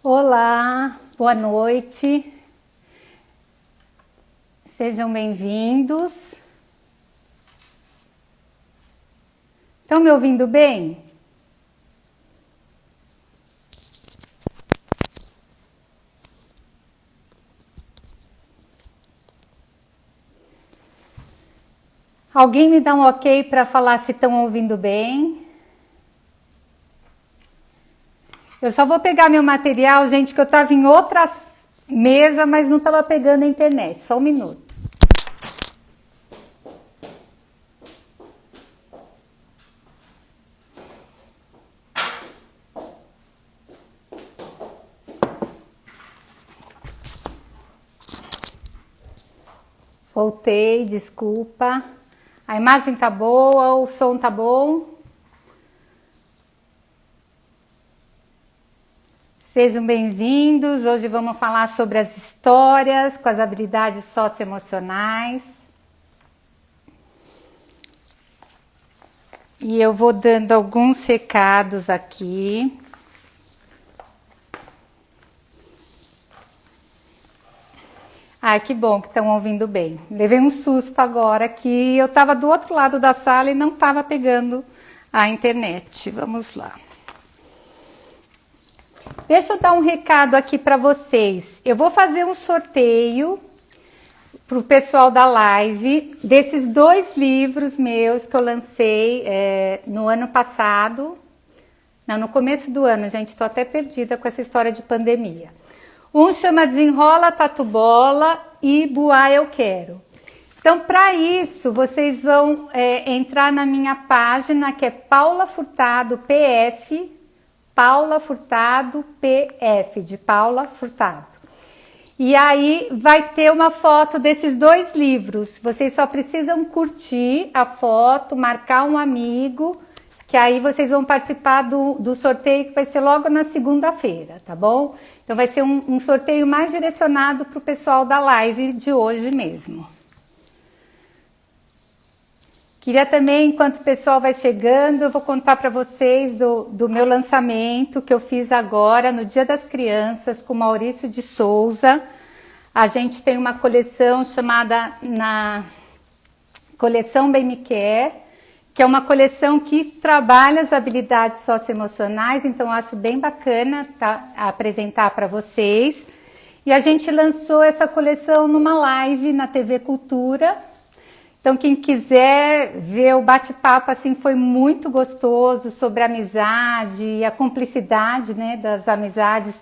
Olá, boa noite, sejam bem-vindos. Estão me ouvindo bem? Alguém me dá um ok para falar se estão ouvindo bem? Eu só vou pegar meu material, gente, que eu estava em outra mesa, mas não estava pegando a internet. Só um minuto. Voltei, desculpa. A imagem tá boa, o som tá bom? Sejam bem-vindos. Hoje vamos falar sobre as histórias com as habilidades socioemocionais. E eu vou dando alguns recados aqui. Ai, que bom que estão ouvindo bem. Levei um susto agora que eu estava do outro lado da sala e não estava pegando a internet. Vamos lá. Deixa eu dar um recado aqui para vocês. Eu vou fazer um sorteio para o pessoal da live desses 2 livros meus que eu lancei no ano passado. Não, no começo do ano, gente, estou até perdida com essa história de pandemia. Um chama Desenrola Tatu Bola e Boa Eu Quero. Então, para isso, vocês vão entrar na minha página, que é Paula Furtado PF, Paula Furtado PF, de Paula Furtado. E aí vai ter uma foto desses 2 livros. Vocês só precisam curtir a foto, marcar um amigo, que aí vocês vão participar do sorteio, que vai ser logo na segunda-feira, tá bom? Então vai ser um sorteio mais direcionado para o pessoal da live de hoje mesmo. Queria também, enquanto o pessoal vai chegando, eu vou contar para vocês do meu lançamento que eu fiz agora no Dia das Crianças com Maurício de Souza. A gente tem uma coleção chamada Coleção Bem Me Quer, que é uma coleção que trabalha as habilidades socioemocionais, então eu acho bem bacana apresentar para vocês. E a gente lançou essa coleção numa live na TV Cultura. Então quem quiser ver o bate-papo, assim, foi muito gostoso, sobre a amizade e a cumplicidade, né, das amizades,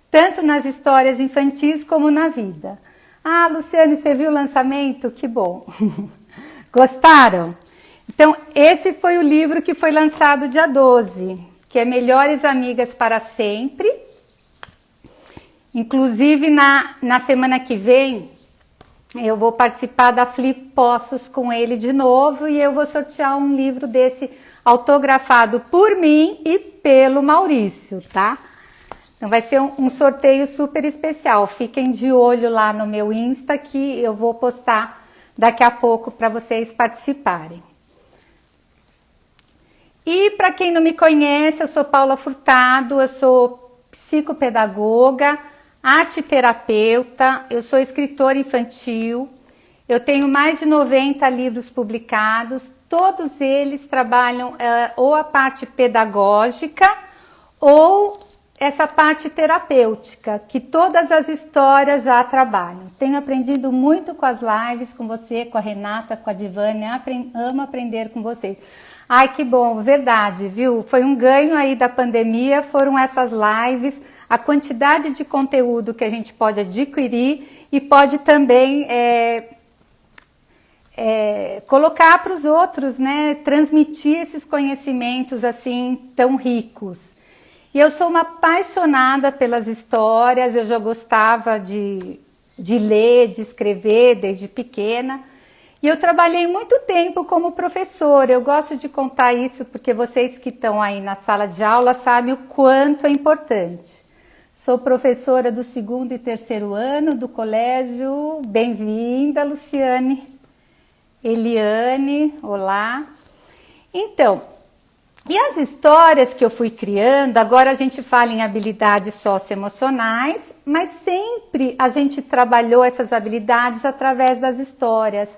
tanto nas histórias infantis como na vida. Ah, Luciane, você viu o lançamento? Que bom! Gostaram? Então, esse foi o livro que foi lançado dia 12, que é Melhores Amigas para Sempre. Inclusive, na semana que vem, eu vou participar da Flip Poços com ele de novo e eu vou sortear um livro desse autografado por mim e pelo Maurício, tá? Então, vai ser um sorteio super especial. Fiquem de olho lá no meu Insta que eu vou postar daqui a pouco para vocês participarem. E para quem não me conhece, eu sou Paula Furtado, eu sou psicopedagoga, arteterapeuta, eu sou escritora infantil, eu tenho mais de 90 livros publicados, todos eles trabalham ou a parte pedagógica ou essa parte terapêutica, que todas as histórias já trabalham. Tenho aprendido muito com as lives, com você, com a Renata, com a Divânia, amo aprender com vocês. Ai, que bom, verdade, viu? Foi um ganho aí da pandemia, foram essas lives, a quantidade de conteúdo que a gente pode adquirir e pode também colocar para os outros, né? Transmitir esses conhecimentos assim tão ricos. E eu sou uma apaixonada pelas histórias, eu já gostava de ler, de escrever desde pequena. E eu trabalhei muito tempo como professora. Eu gosto de contar isso porque vocês que estão aí na sala de aula sabem o quanto é importante. Sou professora do 2º e 3º ano do colégio. Bem-vinda, Luciane. Eliane, olá. Então, E as histórias que eu fui criando, agora a gente fala em habilidades socioemocionais, mas sempre a gente trabalhou essas habilidades através das histórias.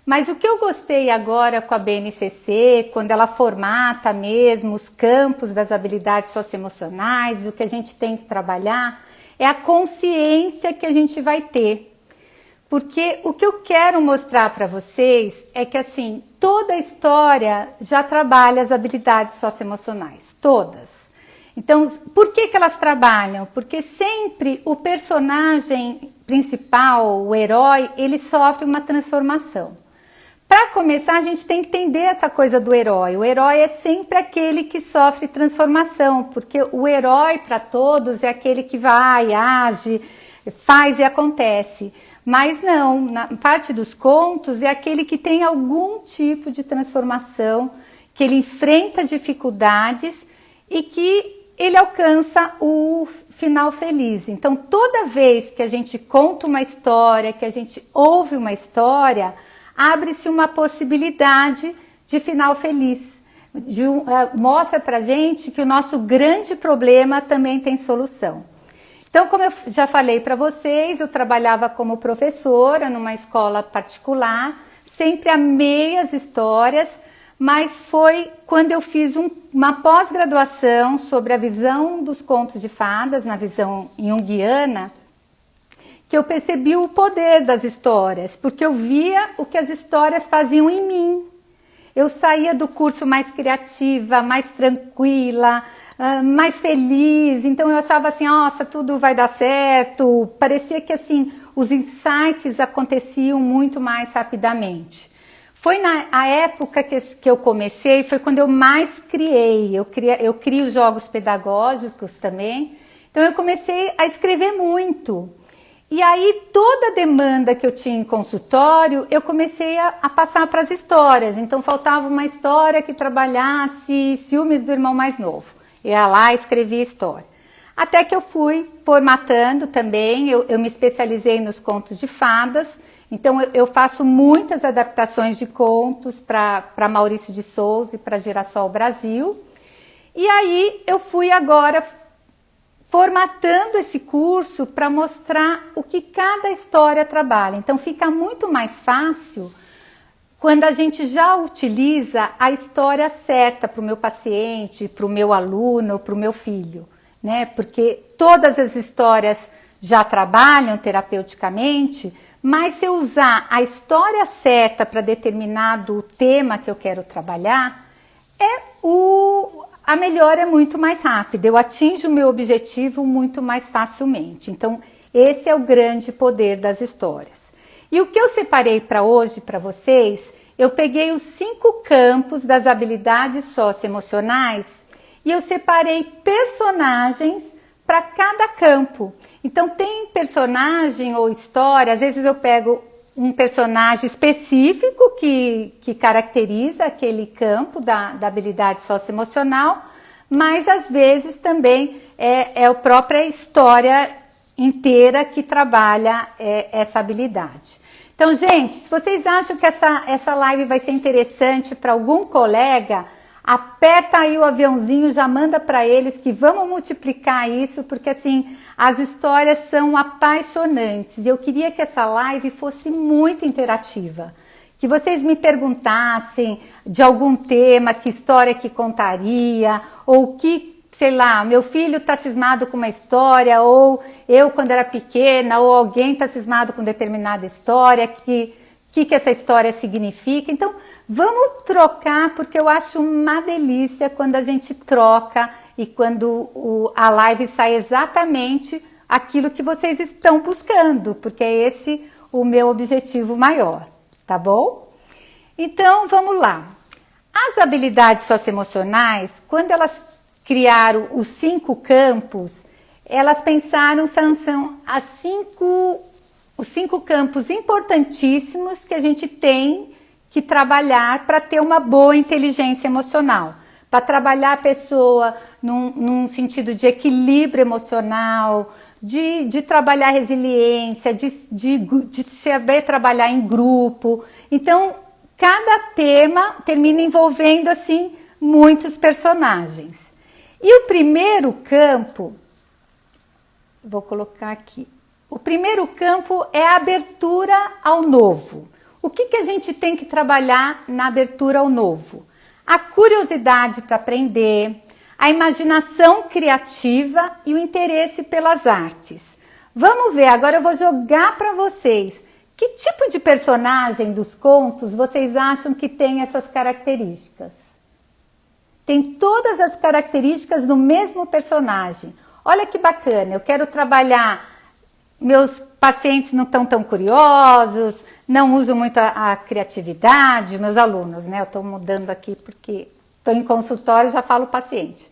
Mas o que eu gostei agora com a BNCC, quando ela formata mesmo os campos das habilidades socioemocionais, o que a gente tem que trabalhar, é a consciência que a gente vai ter. Porque o que eu quero mostrar para vocês é que, assim, toda a história já trabalha as habilidades socioemocionais, todas. Então, por que elas trabalham? Porque sempre o personagem principal, o herói, ele sofre uma transformação. Para começar, a gente tem que entender essa coisa do herói. O herói é sempre aquele que sofre transformação, porque o herói para todos é aquele que vai, age, faz e acontece. Mas não, na parte dos contos é aquele que tem algum tipo de transformação, que ele enfrenta dificuldades e que ele alcança o final feliz. Então, toda vez que a gente conta uma história, que a gente ouve uma história, abre-se uma possibilidade de final feliz. Mostra pra gente que o nosso grande problema também tem solução. Então, como eu já falei para vocês, eu trabalhava como professora numa escola particular, sempre amei as histórias, mas foi quando eu fiz uma pós-graduação sobre a visão dos contos de fadas, na visão junguiana, que eu percebi o poder das histórias, porque eu via o que as histórias faziam em mim. Eu saía do curso mais criativa, mais tranquila, mais feliz, então eu achava assim, nossa, tudo vai dar certo, parecia que assim, os insights aconteciam muito mais rapidamente. Foi na época que eu comecei, foi quando eu mais criei, eu crio jogos pedagógicos também, então eu comecei a escrever muito. E aí toda a demanda que eu tinha em consultório, eu comecei a passar para as histórias. Então faltava uma história que trabalhasse ciúmes do irmão mais novo. Eu ia lá e escrevia história. Até que eu fui formatando também, eu me especializei nos contos de fadas. Então eu faço muitas adaptações de contos para Maurício de Souza e para Girassol Brasil. E aí eu fui agora formatando esse curso para mostrar o que cada história trabalha. Então fica muito mais fácil quando a gente já utiliza a história certa para o meu paciente, para o meu aluno, para o meu filho, né? Porque todas as histórias já trabalham terapeuticamente, mas se eu usar a história certa para determinado tema que eu quero trabalhar, a melhora é muito mais rápida, eu atinjo o meu objetivo muito mais facilmente. Então, esse é o grande poder das histórias. E o que eu separei para hoje, para vocês, eu peguei os 5 campos das habilidades socioemocionais e eu separei personagens para cada campo. Então, tem personagem ou história, às vezes eu pego um personagem específico que caracteriza aquele campo da habilidade socioemocional, mas às vezes também é a própria história inteira que trabalha essa habilidade. Então, gente, se vocês acham que essa live vai ser interessante para algum colega, aperta aí o aviãozinho, já manda para eles que vamos multiplicar isso, porque assim, as histórias são apaixonantes. E eu queria que essa live fosse muito interativa. Que vocês me perguntassem de algum tema, que história que contaria, ou que, sei lá, meu filho está cismado com uma história, ou eu quando era pequena, ou alguém está cismado com determinada história, que essa história significa. Então, vamos trocar, porque eu acho uma delícia quando a gente troca e quando a live sai exatamente aquilo que vocês estão buscando, porque é esse o meu objetivo maior, tá bom? Então, vamos lá. As habilidades socioemocionais, quando elas criaram os 5 campos, elas pensaram são os 5 campos importantíssimos que a gente tem que trabalhar para ter uma boa inteligência emocional, para trabalhar a pessoa num sentido de equilíbrio emocional, de trabalhar resiliência, de saber trabalhar em grupo. Então, cada tema termina envolvendo assim muitos personagens. E o primeiro campo, vou colocar aqui, o primeiro campo é a abertura ao novo. O que a gente tem que trabalhar na abertura ao novo? A curiosidade para aprender, a imaginação criativa e o interesse pelas artes. Vamos ver, agora eu vou jogar para vocês. Que tipo de personagem dos contos vocês acham que tem essas características? Tem todas as características do mesmo personagem. Olha que bacana, eu quero trabalhar, meus pacientes não estão tão curiosos, não usam muito a criatividade, meus alunos, né? Eu estou mudando aqui porque estou em consultório e já falo paciente.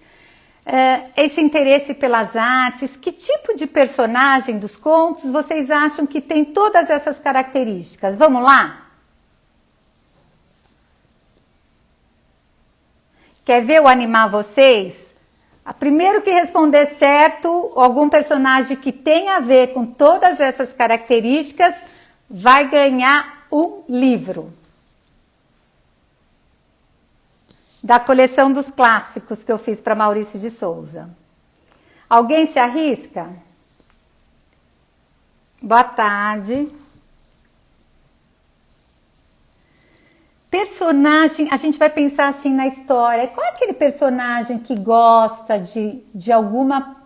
Esse interesse pelas artes, que tipo de personagem dos contos vocês acham que tem todas essas características? Vamos lá? Quer ver eu animar vocês? Primeiro que responder certo, algum personagem que tenha a ver com todas essas características, vai ganhar um livro. Da coleção dos clássicos que eu fiz para Maurício de Souza. Alguém se arrisca? Boa tarde. Personagem, a gente vai pensar assim na história. Qual é aquele personagem que gosta de alguma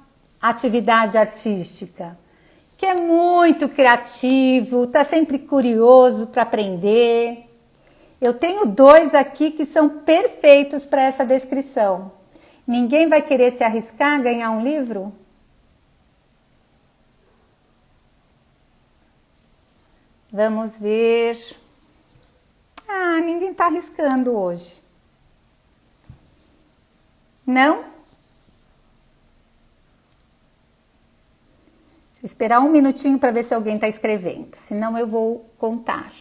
atividade artística? Que é muito criativo, está sempre curioso para aprender. Eu tenho 2 aqui que são perfeitos para essa descrição. Ninguém vai querer se arriscar a ganhar um livro? Vamos ver. Ah, ninguém está arriscando hoje. Não? Deixa eu esperar um minutinho para ver se alguém está escrevendo. Senão eu vou contar.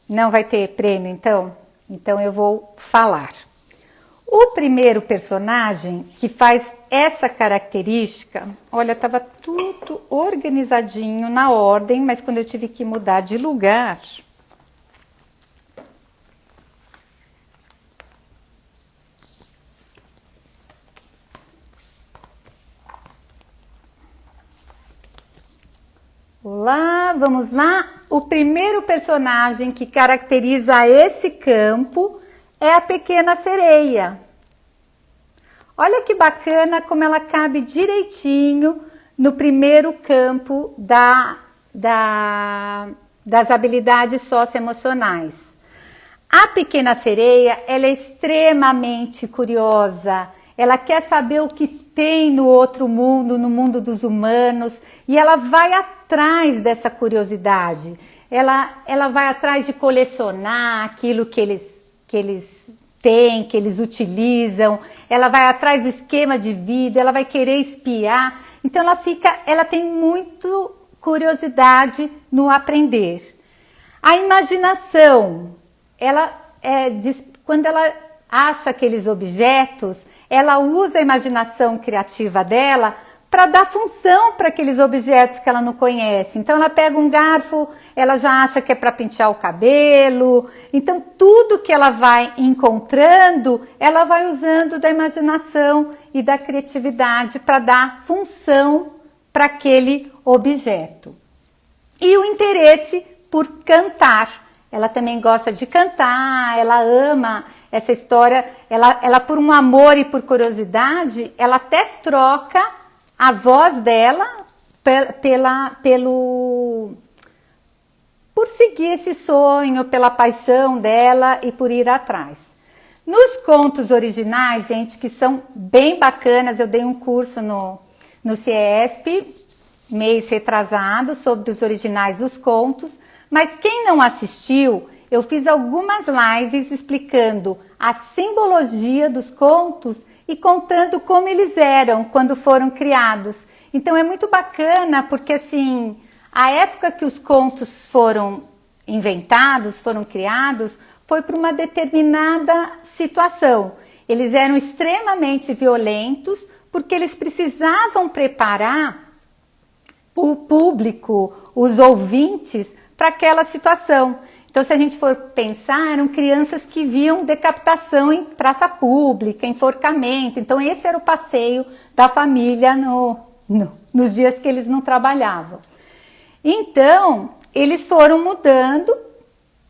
Não vai ter prêmio, então? Então eu vou falar. O primeiro personagem que faz essa característica, olha, estava tudo organizadinho na ordem, mas quando eu tive que mudar de lugar, olá, vamos lá. O primeiro personagem que caracteriza esse campo é a pequena sereia. Olha que bacana como ela cabe direitinho no primeiro campo das habilidades socioemocionais. A pequena sereia, ela é extremamente curiosa. Ela quer saber o que tem no outro mundo, no mundo dos humanos, e ela vai atrás dessa curiosidade. Ela vai atrás de colecionar aquilo que eles têm, que eles utilizam. Ela vai atrás do esquema de vida, ela vai querer espiar. Então ela tem muito curiosidade no aprender. A imaginação, quando ela acha aqueles objetos, ela usa a imaginação criativa dela para dar função para aqueles objetos que ela não conhece. Então ela pega um garfo, ela já acha que é para pentear o cabelo. Então tudo que ela vai encontrando, ela vai usando da imaginação e da criatividade para dar função para aquele objeto. E o interesse por cantar. Ela também gosta de cantar, ela ama essa história, ela por um amor e por curiosidade, ela até troca a voz dela por seguir esse sonho, pela paixão dela e por ir atrás. Nos contos originais, gente, que são bem bacanas, eu dei um curso no CIESP, mês retrasado, sobre os originais dos contos, mas quem não assistiu, eu fiz algumas lives explicando a simbologia dos contos e contando como eles eram quando foram criados. Então é muito bacana porque assim, a época que os contos foram inventados, foram criados, foi por uma determinada situação. Eles eram extremamente violentos porque eles precisavam preparar o público, os ouvintes, para aquela situação. Então, se a gente for pensar, eram crianças que viam decapitação em praça pública, enforcamento. Então, esse era o passeio da família nos dias que eles não trabalhavam. Então, eles foram mudando,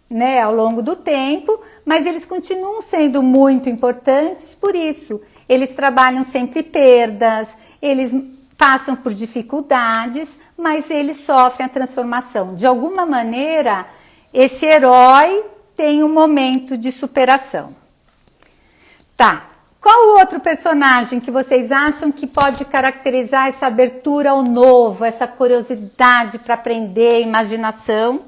né, ao longo do tempo, mas eles continuam sendo muito importantes por isso. Eles trabalham sempre perdas, eles passam por dificuldades, mas eles sofrem a transformação. De alguma maneira, esse herói tem um momento de superação. Tá. Qual o outro personagem que vocês acham que pode caracterizar essa abertura ao novo, essa curiosidade para aprender, imaginação?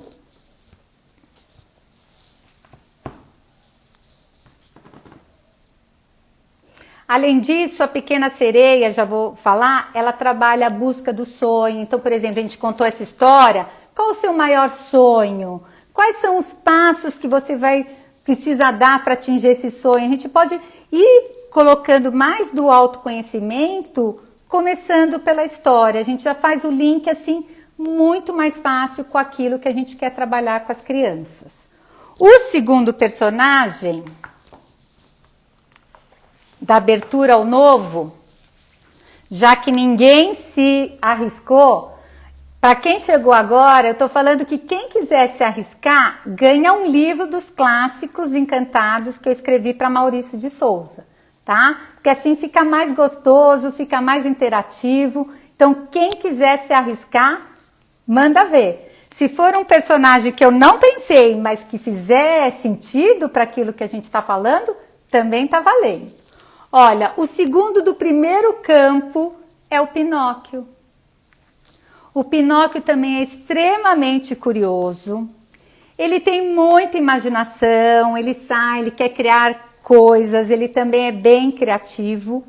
Além disso, a Pequena Sereia, já vou falar, ela trabalha a busca do sonho. Então, por exemplo, a gente contou essa história. Qual o seu maior sonho? Quais são os passos que você vai precisar dar para atingir esse sonho? A gente pode ir colocando mais do autoconhecimento, começando pela história. A gente já faz o link assim muito mais fácil com aquilo que a gente quer trabalhar com as crianças. O segundo personagem da abertura ao novo, já que ninguém se arriscou, para quem chegou agora, eu estou falando que quem quiser se arriscar, ganha um livro dos clássicos encantados que eu escrevi para Maurício de Souza, tá? Porque assim fica mais gostoso, fica mais interativo. Então, quem quiser se arriscar, manda ver. Se for um personagem que eu não pensei, mas que fizer sentido para aquilo que a gente está falando, também está valendo. Olha, o segundo do primeiro campo é o Pinóquio. O Pinóquio também é extremamente curioso. Ele tem muita imaginação, ele sai, ele quer criar coisas, ele também é bem criativo.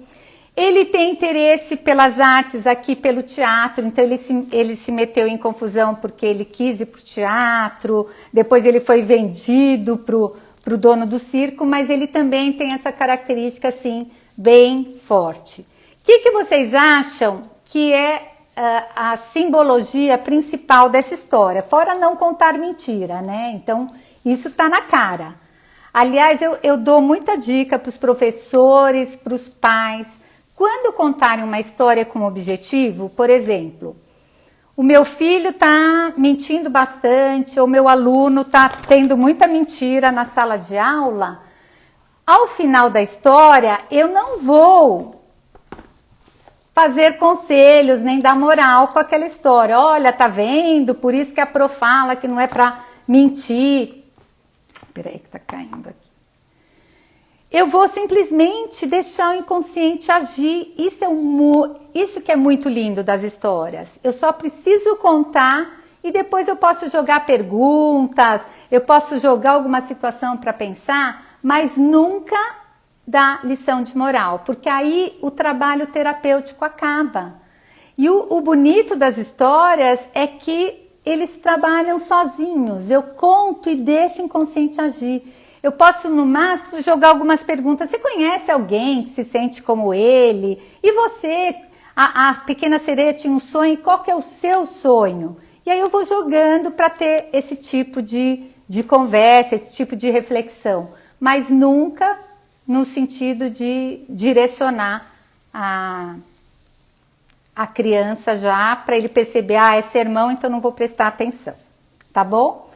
Ele tem interesse pelas artes aqui, pelo teatro, então ele se meteu em confusão porque ele quis ir para o teatro, depois ele foi vendido para o dono do circo, mas ele também tem essa característica assim, bem forte. O que vocês acham que é a simbologia principal dessa história? Fora não contar mentira, né? Então, isso está na cara. Aliás, eu dou muita dica para os professores, para os pais. Quando contarem uma história com objetivo, por exemplo, o meu filho está mentindo bastante, ou meu aluno está tendo muita mentira na sala de aula, ao final da história, eu não vou fazer conselhos, nem dar moral com aquela história. Olha, tá vendo? Por isso que a Pro fala que não é para mentir. Peraí que tá caindo aqui. Eu vou simplesmente deixar o inconsciente agir. Isso que é muito lindo das histórias. Eu só preciso contar e depois eu posso jogar perguntas, eu posso jogar alguma situação para pensar, mas nunca dá lição de moral, porque aí o trabalho terapêutico acaba. E o bonito das histórias é que eles trabalham sozinhos. Eu conto e deixo o inconsciente agir. Eu posso, no máximo, jogar algumas perguntas. Você conhece alguém que se sente como ele? E você? A Pequena Sereia tinha um sonho. Qual que é o seu sonho? E aí eu vou jogando para ter esse tipo de conversa, esse tipo de reflexão. Mas nunca no sentido de direcionar a criança já para ele perceber, é sermão, então não vou prestar atenção, tá bom?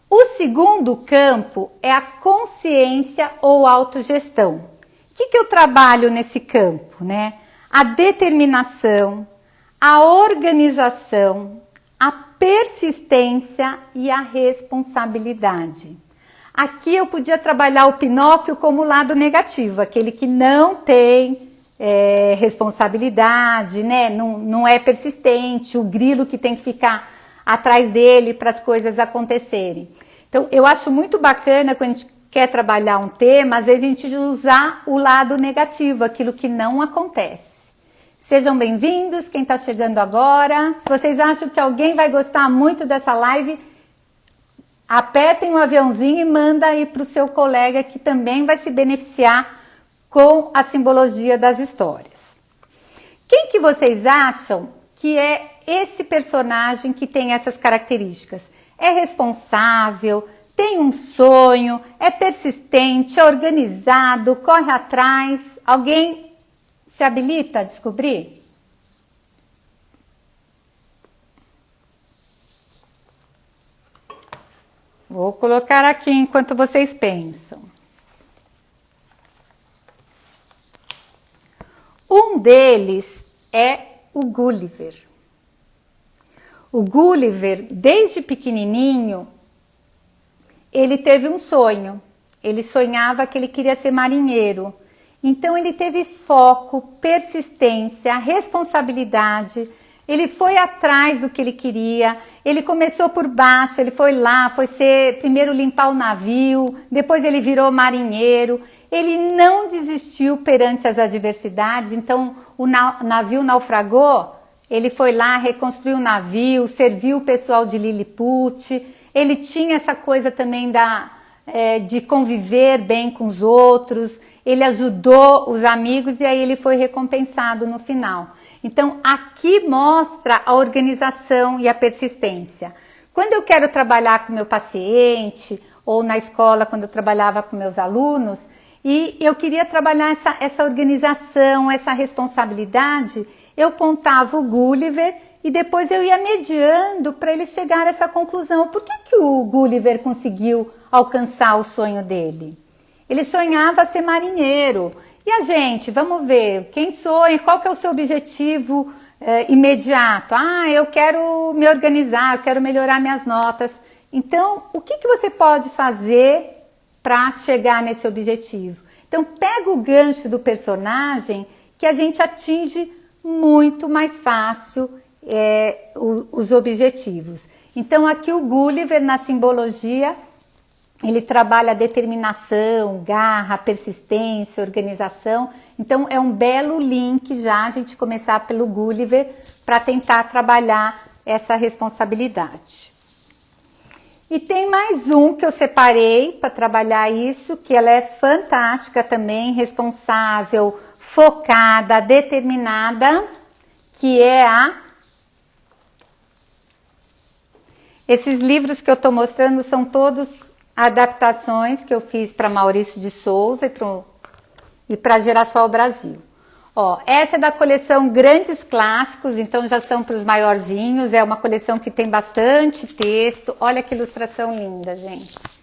O segundo campo é a consciência ou autogestão. O que eu trabalho nesse campo, né? A determinação, a organização, a persistência e a responsabilidade. Aqui eu podia trabalhar o Pinóquio como lado negativo, aquele que não tem responsabilidade, né? Não é persistente, o grilo que tem que ficar atrás dele para as coisas acontecerem. Então, eu acho muito bacana quando a gente quer trabalhar um tema, às vezes a gente usar o lado negativo, aquilo que não acontece. Sejam bem-vindos, quem está chegando agora. Se vocês acham que alguém vai gostar muito dessa live, apertem o aviãozinho e manda aí para o seu colega que também vai se beneficiar com a simbologia das histórias. Quem que vocês acham que é esse personagem que tem essas características? É responsável, tem um sonho, é persistente, é organizado, corre atrás. Alguém se habilita a descobrir? Vou colocar aqui enquanto vocês pensam. Um deles é o Gulliver. O Gulliver, desde pequenininho, ele teve um sonho. Ele sonhava que ele queria ser marinheiro. Então ele teve foco, persistência, responsabilidade. Ele foi atrás do que ele queria. Ele começou por baixo, ele foi lá, foi ser primeiro limpar o navio, depois ele virou marinheiro. Ele não desistiu perante as adversidades. Então o navio naufragou, ele foi lá, reconstruiu o navio, serviu o pessoal de Lilliput. Ele tinha essa coisa também de conviver bem com os outros. Ele ajudou os amigos e aí ele foi recompensado no final. Então, aqui mostra a organização e a persistência. Quando eu quero trabalhar com meu paciente, ou na escola, quando eu trabalhava com meus alunos, e eu queria trabalhar essa organização, essa responsabilidade, eu contava o Gulliver e depois eu ia mediando para ele chegar a essa conclusão. Por que o Gulliver conseguiu alcançar o sonho dele? Ele sonhava ser marinheiro. E a gente, vamos ver, quem sonha, qual que é o seu objetivo imediato? Eu quero me organizar, eu quero melhorar minhas notas. Então, o que você pode fazer para chegar nesse objetivo? Então, pega o gancho do personagem que a gente atinge muito mais fácil os objetivos. Então, aqui o Gulliver, na simbologia, ele trabalha a determinação, garra, persistência, organização. Então, é um belo link já a gente começar pelo Gulliver para tentar trabalhar essa responsabilidade. E tem mais um que eu separei para trabalhar isso, que ela é fantástica também, responsável, focada, determinada, que é Esses livros que eu estou mostrando são todos adaptações que eu fiz para Maurício de Souza e para Girassol Brasil. Essa é da coleção Grandes Clássicos, então já são para os maiorzinhos, é uma coleção que tem bastante texto. Olha que ilustração linda, gente.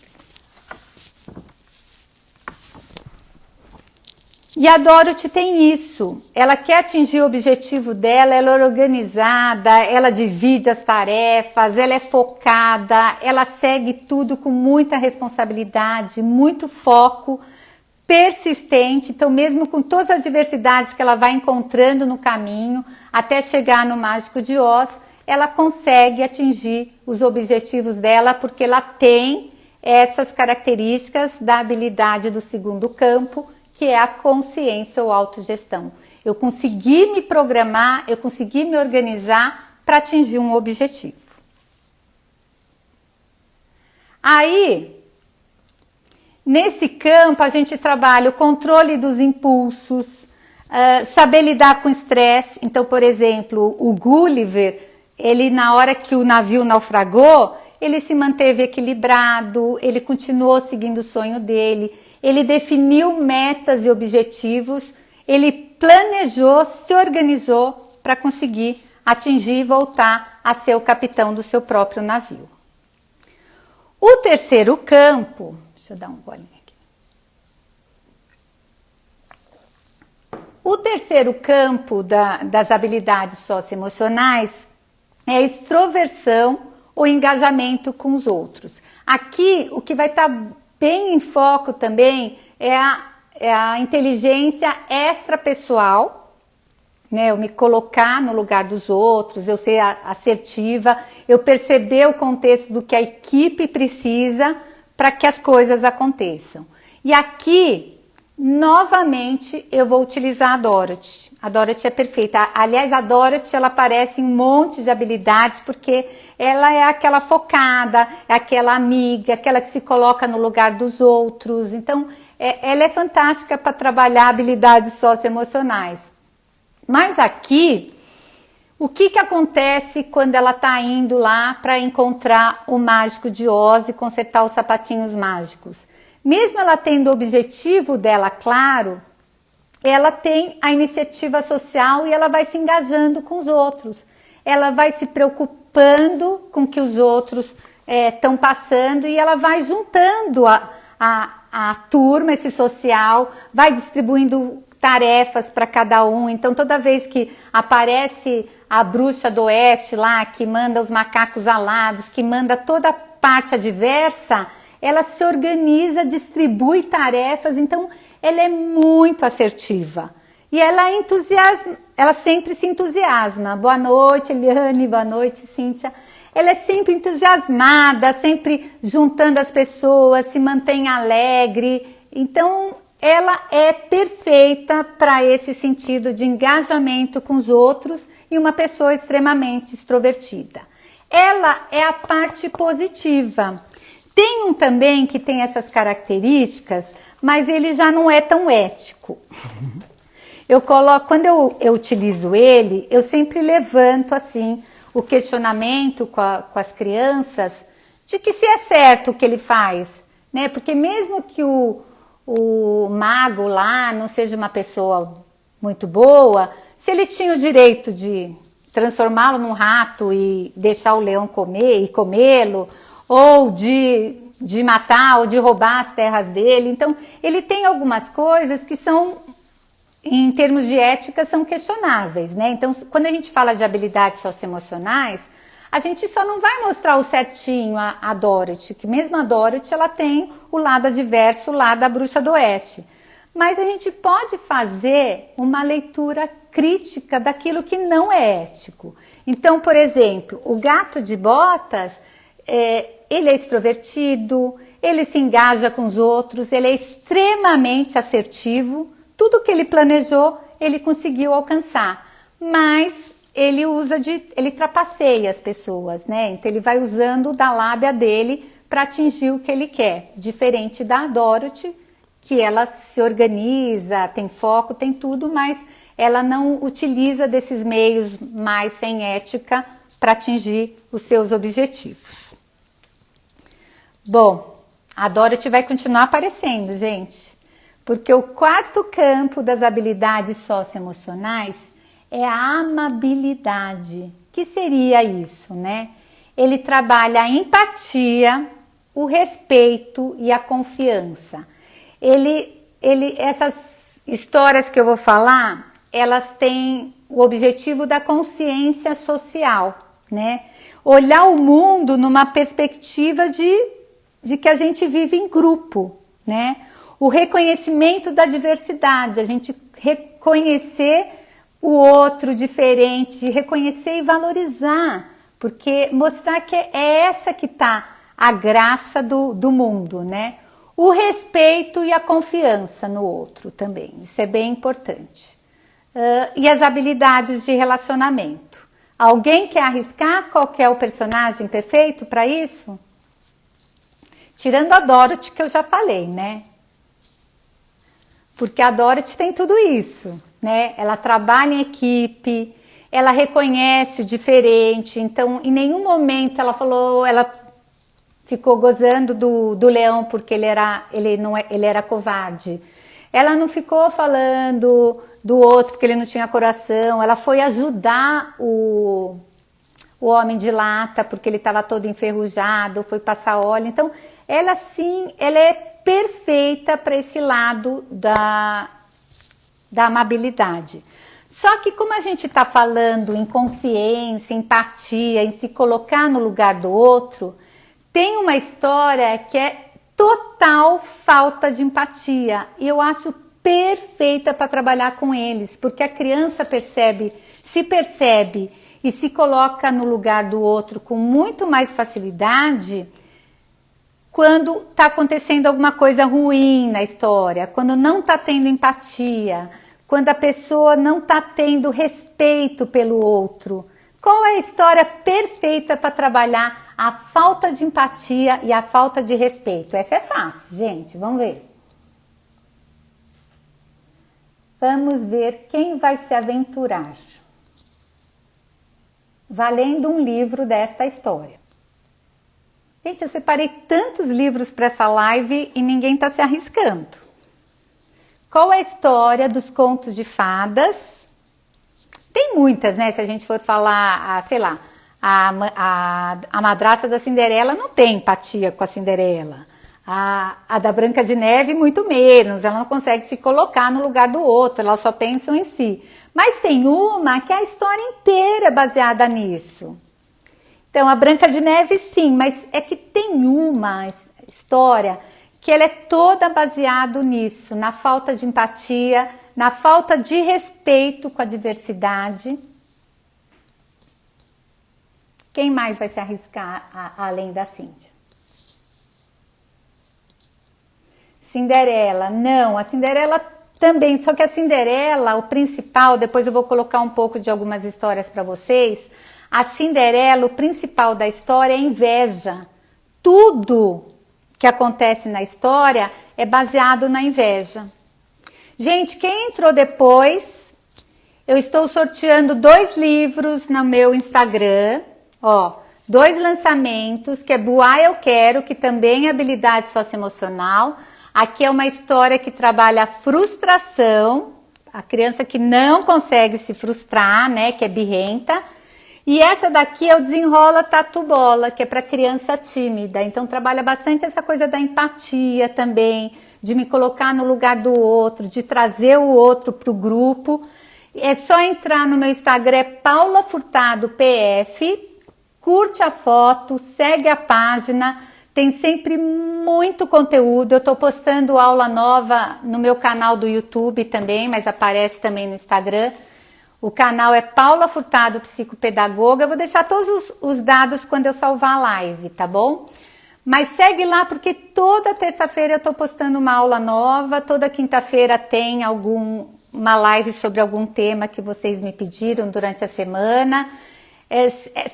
E a Dorothy tem isso, ela quer atingir o objetivo dela, ela é organizada, ela divide as tarefas, ela é focada, ela segue tudo com muita responsabilidade, muito foco, persistente. Então mesmo com todas as adversidades que ela vai encontrando no caminho, até chegar no Mágico de Oz, ela consegue atingir os objetivos dela, porque ela tem essas características da habilidade do segundo campo, que é a consciência ou autogestão. Eu consegui me programar, eu consegui me organizar para atingir um objetivo. Aí, nesse campo, a gente trabalha o controle dos impulsos, saber lidar com estresse. Então, por exemplo, o Gulliver, ele na hora que o navio naufragou, ele se manteve equilibrado, ele continuou seguindo o sonho dele, ele definiu metas e objetivos, ele planejou, se organizou para conseguir atingir e voltar a ser o capitão do seu próprio navio. O terceiro campo, deixa eu dar um golinho aqui. O terceiro campo das habilidades socioemocionais é a extroversão ou engajamento com os outros. Aqui, o que vai estar bem em foco também é a inteligência extrapessoal, né? Eu me colocar no lugar dos outros, eu ser assertiva, eu perceber o contexto do que a equipe precisa para que as coisas aconteçam. E aqui, novamente, eu vou utilizar a Dorothy. A Dorothy é perfeita. Aliás, a Dorothy, ela aparece em um monte de habilidades, porque ela é aquela focada, é aquela amiga, aquela que se coloca no lugar dos outros. Então, ela é fantástica para trabalhar habilidades socioemocionais. Mas aqui, O que acontece quando ela está indo lá para encontrar o mágico de Oz e consertar os sapatinhos mágicos? Mesmo ela tendo o objetivo dela claro, ela tem a iniciativa social e ela vai se engajando com os outros. Ela vai se preocupando com o que os outros estão passando e ela vai juntando a turma, esse social, vai distribuindo tarefas para cada um. Então, toda vez que aparece a bruxa do oeste lá, que manda os macacos alados, que manda toda a parte adversa, ela se organiza, distribui tarefas, então ela é muito assertiva. E ela sempre se entusiasma. Boa noite, Eliane, boa noite, Cíntia. Ela é sempre entusiasmada, sempre juntando as pessoas, se mantém alegre. Então, ela é perfeita para esse sentido de engajamento com os outros e uma pessoa extremamente extrovertida. Ela é a parte positiva. Tem um também que tem essas características, mas ele já não é tão ético. Quando eu utilizo ele, eu sempre levanto assim o questionamento com as crianças de que se é certo o que ele faz, né? Porque mesmo que o mago lá não seja uma pessoa muito boa, se ele tinha o direito de transformá-lo num rato e deixar o leão comer e comê-lo, ou de matar ou de roubar as terras dele, então ele tem algumas coisas que são, em termos de ética, são questionáveis, né? Então, quando a gente fala de habilidades socioemocionais, a gente só não vai mostrar o certinho a Dorothy, que mesmo a Dorothy, ela tem o lado adverso lá da bruxa do oeste. Mas a gente pode fazer uma leitura crítica daquilo que não é ético. Então, por exemplo, o gato de botas, ele é extrovertido, ele se engaja com os outros, ele é extremamente assertivo. Tudo que ele planejou, ele conseguiu alcançar, mas ele trapaceia as pessoas, né? Então ele vai usando da lábia dele para atingir o que ele quer, diferente da Dorothy, que ela se organiza, tem foco, tem tudo, mas ela não utiliza desses meios mais sem ética para atingir os seus objetivos. Bom, a Dorothy vai continuar aparecendo, gente. Porque o quarto campo das habilidades socioemocionais é a amabilidade. Que seria isso, né? Ele trabalha a empatia, o respeito e a confiança. Essas histórias que eu vou falar, elas têm o objetivo da consciência social, né? Olhar o mundo numa perspectiva de que a gente vive em grupo, né? O reconhecimento da diversidade, a gente reconhecer o outro diferente, reconhecer e valorizar, porque mostrar que é essa que está a graça do mundo, né? O respeito e a confiança no outro também, isso é bem importante. E as habilidades de relacionamento. Alguém quer arriscar qual que é o personagem perfeito para isso? Tirando a Dorothy, que eu já falei, né? Porque a Dorothy tem tudo isso, né? Ela trabalha em equipe, ela reconhece o diferente, então em nenhum momento ela ficou gozando do leão porque ele era covarde. Ela não ficou falando do outro porque ele não tinha coração, ela foi ajudar o homem de lata porque ele estava todo enferrujado, foi passar óleo. Então, ela sim, ela é perfeita para esse lado da amabilidade. Só que como a gente está falando em consciência, empatia, em se colocar no lugar do outro, tem uma história que é total falta de empatia. E eu acho perfeita para trabalhar com eles, porque a criança se percebe e se coloca no lugar do outro com muito mais facilidade quando está acontecendo alguma coisa ruim na história, quando não está tendo empatia, quando a pessoa não está tendo respeito pelo outro. Qual é a história perfeita para trabalhar a falta de empatia e a falta de respeito? Essa é fácil, gente, vamos ver. Vamos ver quem vai se aventurar. valendo um livro desta história. Gente, eu separei tantos livros para essa live e ninguém está se arriscando. Qual é a história dos contos de fadas? Tem muitas, né? Se a gente for falar, sei lá, a madrasta da Cinderela não tem empatia com a Cinderela. A da Branca de Neve, muito menos. Ela não consegue se colocar no lugar do outro, elas só pensam em si. Mas tem uma que é a história inteira baseada nisso. Então, a Branca de Neve, sim, mas é que tem uma história que ela é toda baseada nisso, na falta de empatia, na falta de respeito com a diversidade. Quem mais vai se arriscar além da Cíntia? Cinderela, não, a Cinderela também, só que a Cinderela, o principal, depois eu vou colocar um pouco de algumas histórias para vocês. A Cinderela, o principal da história é inveja. Tudo que acontece na história é baseado na inveja. Gente, quem entrou depois, eu estou sorteando 2 livros no meu Instagram, ó, 2 lançamentos, que é Boa Eu Quero, que também é habilidade socioemocional. Aqui é uma história que trabalha a frustração, a criança que não consegue se frustrar, né, que é birrenta. E essa daqui é o Desenrola Tatu Bola, que é para criança tímida. Então trabalha bastante essa coisa da empatia também, de me colocar no lugar do outro, de trazer o outro para o grupo. É só entrar no meu Instagram, é Paula Furtado PF, curte a foto, segue a página, tem sempre muito conteúdo. Eu estou postando aula nova no meu canal do YouTube também, mas aparece também no Instagram. O canal é Paula Furtado Psicopedagoga. Eu vou deixar todos os dados quando eu salvar a live, tá bom? Mas segue lá, porque toda terça-feira eu estou postando uma aula nova, toda quinta-feira tem uma live sobre algum tema que vocês me pediram durante a semana.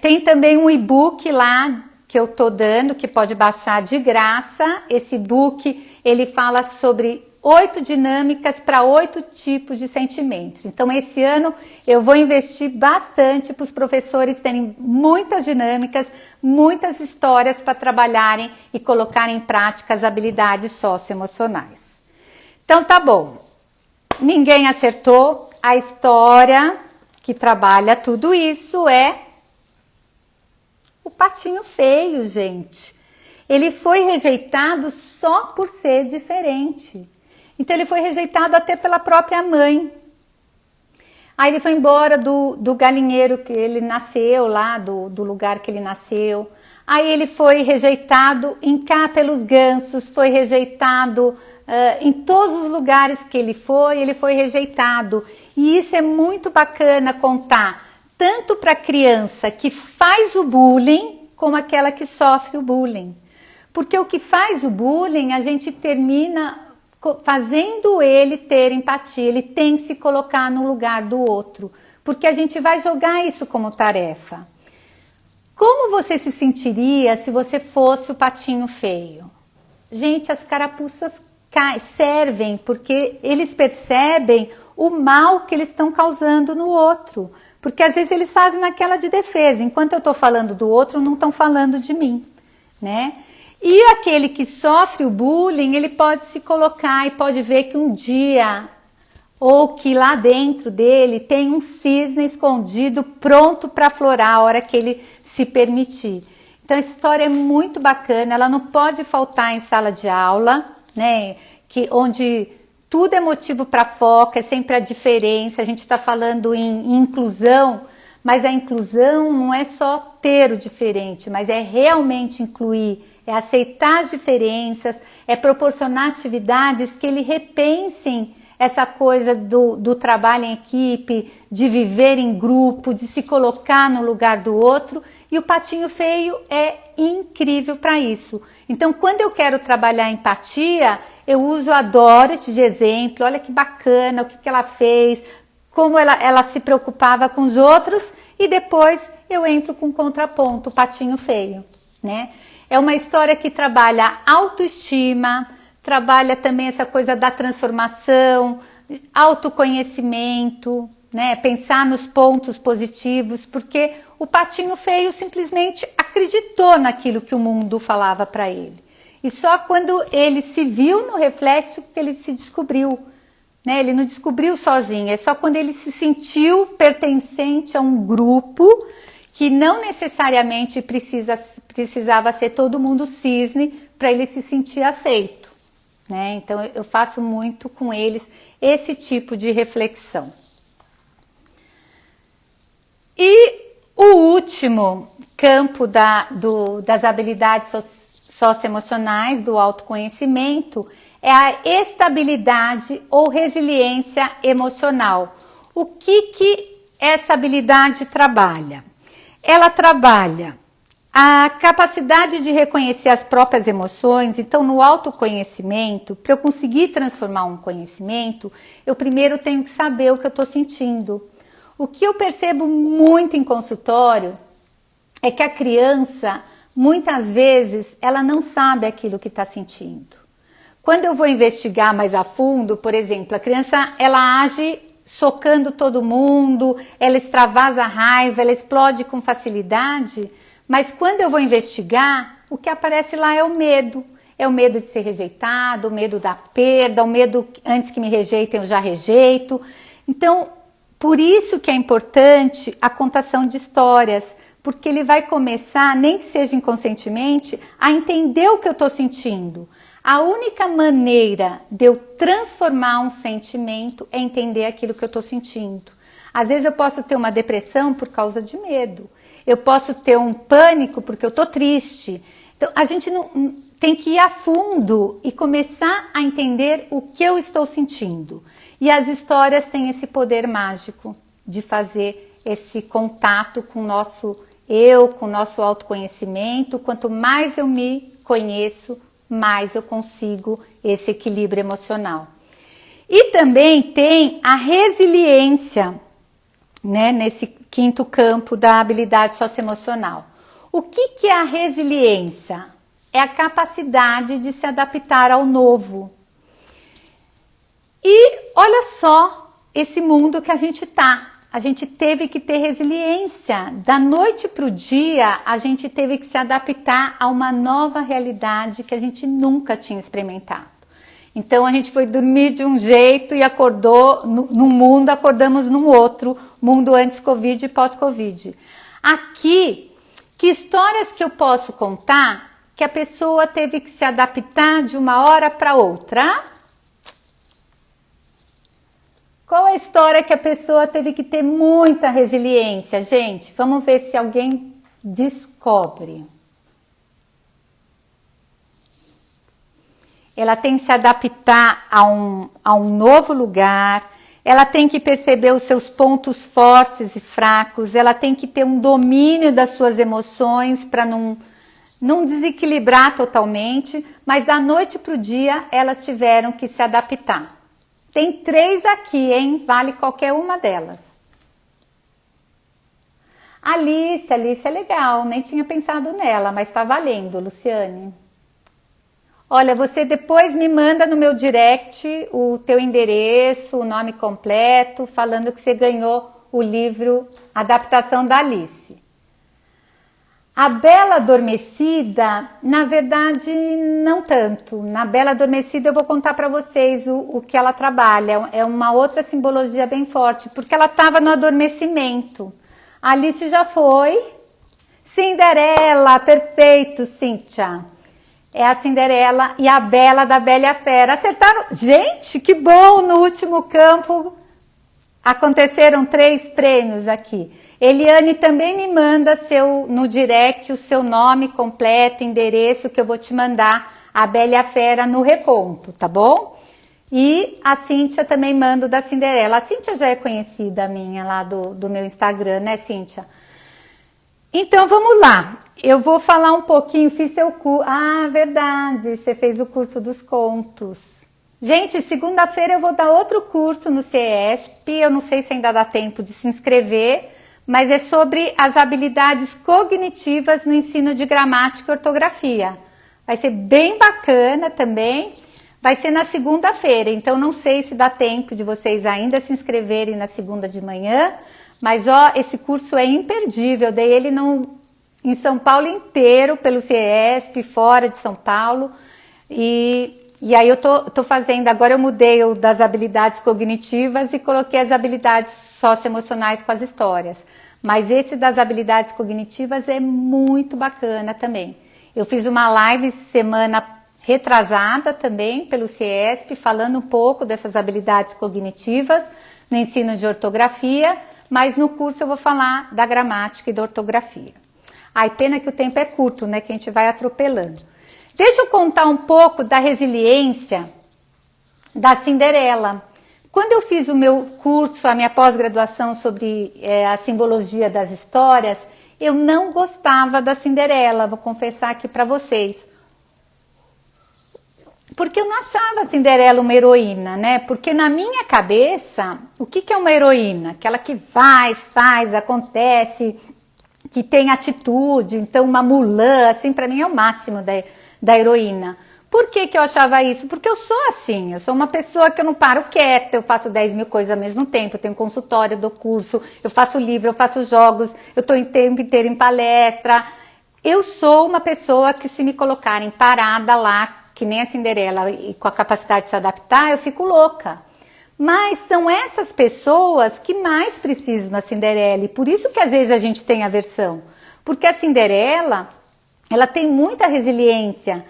Tem também um e-book lá que eu estou dando, que pode baixar de graça. Esse e-book, ele fala sobre 8 dinâmicas para 8 tipos de sentimentos. Então, esse ano eu vou investir bastante para os professores terem muitas dinâmicas, muitas histórias para trabalharem e colocarem em prática as habilidades socioemocionais. Então, tá bom. Ninguém acertou. A história que trabalha tudo isso é o Patinho Feio, gente. Ele foi rejeitado só por ser diferente. Então ele foi rejeitado até pela própria mãe. Aí ele foi embora do galinheiro que ele nasceu, lá do lugar que ele nasceu. Aí ele foi rejeitado em cá pelos gansos, foi rejeitado em todos os lugares que ele foi rejeitado. E isso é muito bacana contar, tanto para a criança que faz o bullying, como aquela que sofre o bullying. Porque o que faz o bullying, a gente termina fazendo ele ter empatia, ele tem que se colocar no lugar do outro, porque a gente vai jogar isso como tarefa. Como você se sentiria se você fosse o Patinho Feio? Gente, as carapuças servem porque eles percebem o mal que eles estão causando no outro, porque às vezes eles fazem naquela de defesa, enquanto eu estou falando do outro, não estão falando de mim, né? E aquele que sofre o bullying, ele pode se colocar e pode ver que um dia, ou que lá dentro dele tem um cisne escondido pronto para aflorar a hora que ele se permitir. Então essa história é muito bacana, ela não pode faltar em sala de aula, né? Onde tudo é motivo para foco, é sempre a diferença. A gente está falando em inclusão, mas a inclusão não é só ter o diferente, mas é realmente incluir, é aceitar as diferenças, é proporcionar atividades que ele repensem essa coisa do trabalho em equipe, de viver em grupo, de se colocar no lugar do outro. E o Patinho Feio é incrível para isso. Então, quando eu quero trabalhar empatia, eu uso a Dorothy de exemplo. Olha que bacana, o que ela fez, como ela se preocupava com os outros. E depois eu entro com contraponto, o Patinho Feio, né? É uma história que trabalha autoestima, trabalha também essa coisa da transformação, autoconhecimento, né? Pensar nos pontos positivos, porque o patinho feio simplesmente acreditou naquilo que o mundo falava para ele. E só quando ele se viu no reflexo que ele se descobriu. Né? Ele não descobriu sozinho, é só quando ele se sentiu pertencente a um grupo que não necessariamente precisava ser todo mundo cisne para ele se sentir aceito. Né? Então eu faço muito com eles esse tipo de reflexão. E o último campo das habilidades socioemocionais, do autoconhecimento, é a estabilidade ou resiliência emocional. O que essa habilidade trabalha? Ela trabalha a capacidade de reconhecer as próprias emoções. Então, no autoconhecimento, para eu conseguir transformar um conhecimento, eu primeiro tenho que saber o que eu estou sentindo. O que eu percebo muito em consultório é que a criança, muitas vezes, ela não sabe aquilo que está sentindo. Quando eu vou investigar mais a fundo, por exemplo, a criança ela age socando todo mundo, ela extravasa a raiva, ela explode com facilidade, mas quando eu vou investigar, o que aparece lá é o medo. É o medo de ser rejeitado, o medo da perda, o medo antes que me rejeitem eu já rejeito. Então, por isso que é importante a contação de histórias, porque ele vai começar, nem que seja inconscientemente, a entender o que eu estou sentindo. A única maneira de eu transformar um sentimento é entender aquilo que eu estou sentindo. Às vezes eu posso ter uma depressão por causa de medo. Eu posso ter um pânico porque eu estou triste. Então a gente não tem que ir a fundo e começar a entender o que eu estou sentindo. E as histórias têm esse poder mágico de fazer esse contato com o nosso eu, com o nosso autoconhecimento. Quanto mais eu me conheço, mais eu consigo esse equilíbrio emocional. E também tem a resiliência, né, nesse quinto campo da habilidade socioemocional. O que é a resiliência? É a capacidade de se adaptar ao novo. E olha só esse mundo que a gente está. A gente teve que ter resiliência. Da noite para o dia, a gente teve que se adaptar a uma nova realidade que a gente nunca tinha experimentado. Então, a gente foi dormir de um jeito e acordou num mundo, acordamos num outro, mundo antes Covid e pós-Covid. Aqui, que histórias que eu posso contar que a pessoa teve que se adaptar de uma hora para outra? Qual é a história que a pessoa teve que ter muita resiliência, gente? Vamos ver se alguém descobre. Ela tem que se adaptar a um novo lugar, ela tem que perceber os seus pontos fortes e fracos, ela tem que ter um domínio das suas emoções para não desequilibrar totalmente, mas da noite para o dia elas tiveram que se adaptar. Tem 3 aqui, hein? Vale qualquer uma delas. Alice é legal, nem tinha pensado nela, mas tá valendo, Luciane. Olha, você depois me manda no meu direct o teu endereço, o nome completo, falando que você ganhou o livro Adaptação da Alice. A Bela Adormecida, na verdade, não tanto. Na Bela Adormecida eu vou contar para vocês o que ela trabalha. É uma outra simbologia bem forte, porque ela estava no adormecimento. A Alice já foi. Cinderela, perfeito, Cíntia. É a Cinderela e a Bela da Bela e a Fera. Acertaram? Gente, que bom! No último campo aconteceram 3 prêmios aqui. Eliane também me manda no direct o seu nome completo, endereço, que eu vou te mandar a Bela e a Fera no reconto, tá bom? E a Cíntia também manda da Cinderela. A Cíntia já é conhecida minha lá do meu Instagram, né, Cíntia? Então, vamos lá. Eu vou falar um pouquinho, fiz seu curso. Ah, verdade, você fez o curso dos contos. Gente, segunda-feira eu vou dar outro curso no CESP, eu não sei se ainda dá tempo de se inscrever, mas é sobre as habilidades cognitivas no ensino de gramática e ortografia. Vai ser bem bacana também, vai ser na segunda-feira, então não sei se dá tempo de vocês ainda se inscreverem na segunda de manhã, Mas ó, esse curso é imperdível, dei ele em São Paulo inteiro, pelo CIESP, fora de São Paulo, e aí eu tô fazendo, agora eu mudei o das habilidades cognitivas e coloquei as habilidades socioemocionais com as histórias. Mas esse das habilidades cognitivas é muito bacana também. Eu fiz uma live semana retrasada também pelo CIESP, falando um pouco dessas habilidades cognitivas no ensino de ortografia, mas no curso eu vou falar da gramática e da ortografia. Ai, pena que o tempo é curto, né, que a gente vai atropelando. Deixa eu contar um pouco da resiliência da Cinderela. Quando eu fiz o meu curso, a minha pós-graduação sobre a simbologia das histórias, eu não gostava da Cinderela, vou confessar aqui para vocês. Porque eu não achava a Cinderela uma heroína, né? Porque na minha cabeça, o que é uma heroína? Aquela que vai, faz, acontece, que tem atitude. Então uma Mulan, assim, para mim é o máximo da heroína. Por que eu achava isso? Porque eu sou assim, eu sou uma pessoa que eu não paro quieta, eu faço 10 mil coisas ao mesmo tempo, eu tenho consultório, eu dou curso, eu faço livro, eu faço jogos, eu estou o tempo inteiro em palestra. Eu sou uma pessoa que, se me colocarem parada lá, que nem a Cinderela, e com a capacidade de se adaptar, eu fico louca. Mas são essas pessoas que mais precisam da Cinderela, e por isso que às vezes a gente tem aversão. Porque a Cinderela, ela tem muita resiliência,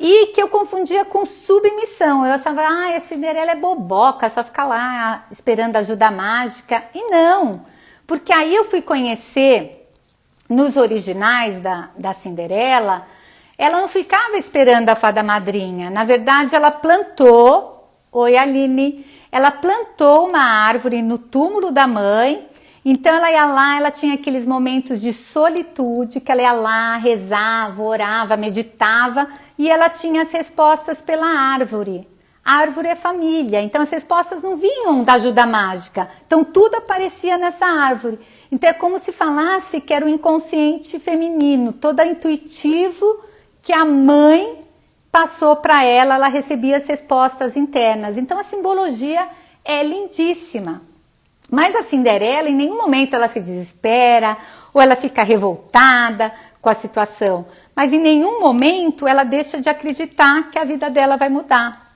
e que eu confundia com submissão. Eu achava, a Cinderela é boboca, só fica lá esperando ajuda mágica. E não, porque aí eu fui conhecer, nos originais da Cinderela, ela não ficava esperando a fada madrinha. Na verdade, ela plantou, oi Aline, ela plantou uma árvore no túmulo da mãe. Então ela ia lá, ela tinha aqueles momentos de solitude, que ela ia lá, rezava, orava, meditava, e ela tinha as respostas pela árvore. A árvore é família, então as respostas não vinham da ajuda mágica. Então tudo aparecia nessa árvore. Então é como se falasse que era o inconsciente feminino, todo intuitivo, que a mãe passou para ela recebia as respostas internas. Então a simbologia é lindíssima. Mas a Cinderela, em nenhum momento ela se desespera ou ela fica revoltada com a situação. Mas em nenhum momento ela deixa de acreditar que a vida dela vai mudar.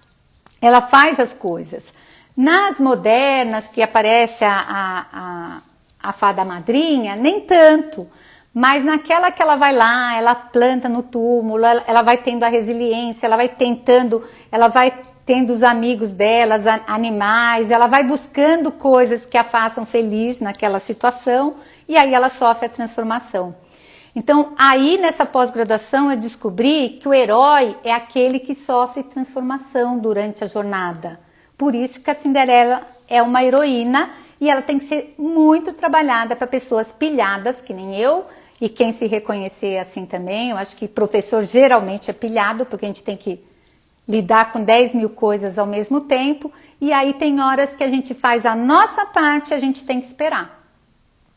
Ela faz as coisas. Nas modernas, que aparece a fada madrinha, nem tanto. Mas naquela que ela vai lá, ela planta no túmulo, ela vai tendo a resiliência, ela vai tendo os amigos dela, animais, ela vai buscando coisas que a façam feliz naquela situação, e aí ela sofre a transformação. Então, aí nessa pós-graduação eu descobri que o herói é aquele que sofre transformação durante a jornada. Por isso que a Cinderela é uma heroína, e ela tem que ser muito trabalhada para pessoas pilhadas, que nem eu, e quem se reconhecer assim também. Eu acho que professor geralmente é pilhado, porque a gente tem que lidar com 10 mil coisas ao mesmo tempo, e aí tem horas que a gente faz a nossa parte, a gente tem que esperar.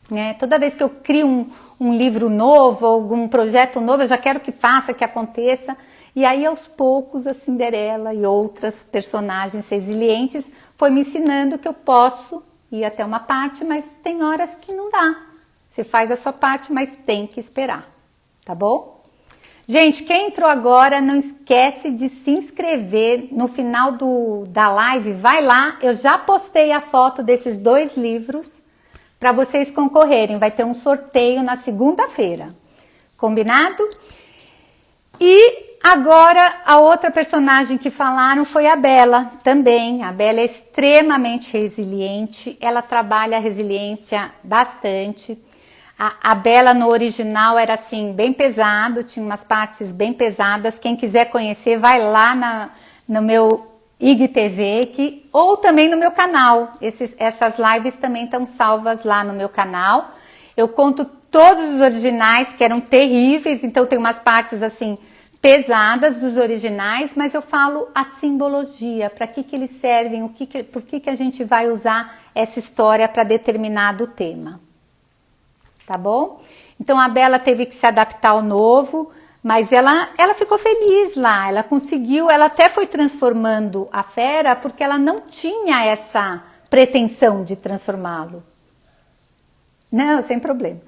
Né? Toda vez que eu crio um livro novo, algum projeto novo, eu já quero que faça, que aconteça, e aí aos poucos a Cinderela e outras personagens resilientes foi me ensinando que eu posso ir até uma parte, mas tem horas que não dá. Você faz a sua parte, mas tem que esperar, tá bom? Gente, quem entrou agora, não esquece de se inscrever. No final da live, vai lá, eu já postei a foto desses 2 livros para vocês concorrerem. Vai ter um sorteio na segunda-feira, combinado? E agora, a outra personagem que falaram foi a Bela, também. A Bela é extremamente resiliente, ela trabalha a resiliência bastante. A Bela no original era assim, bem pesado, tinha umas partes bem pesadas. Quem quiser conhecer, vai lá no meu IGTV, ou também no meu canal. Essas lives também estão salvas lá no meu canal. Eu conto todos os originais, que eram terríveis, então tem umas partes assim pesadas dos originais, mas eu falo a simbologia, para que eles servem, por que a gente vai usar essa história para determinado tema. Tá bom? Então a Bela teve que se adaptar ao novo, mas ela ficou feliz lá, ela conseguiu, ela até foi transformando a fera, porque ela não tinha essa pretensão de transformá-lo. Não, sem problema.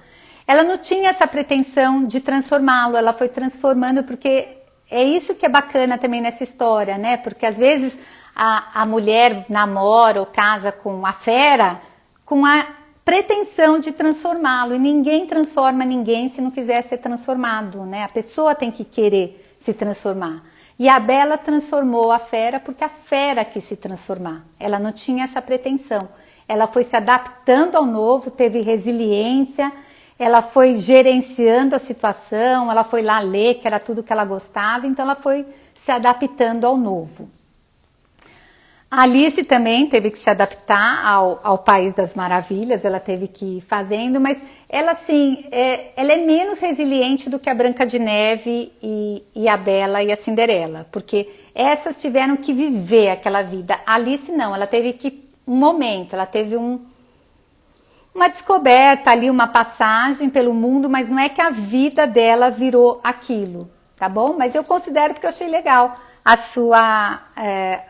Ela não tinha essa pretensão de transformá-lo, ela foi transformando, porque é isso que é bacana também nessa história, né? Porque às vezes a mulher namora ou casa com a fera com a pretensão de transformá-lo, e ninguém transforma ninguém se não quiser ser transformado, né? A pessoa tem que querer se transformar. E a Bela transformou a fera porque a fera quis se transformar. Ela não tinha essa pretensão. Ela foi se adaptando ao novo, teve resiliência, ela foi gerenciando a situação, ela foi lá ler, que era tudo que ela gostava, então ela foi se adaptando ao novo. A Alice também teve que se adaptar ao País das Maravilhas, ela teve que ir fazendo, mas ela assim, ela é menos resiliente do que a Branca de Neve e a Bela e a Cinderela, porque essas tiveram que viver aquela vida. A Alice não, ela teve que um momento, ela teve uma descoberta ali, uma passagem pelo mundo, mas não é que a vida dela virou aquilo, tá bom? Mas eu considero porque eu achei legal a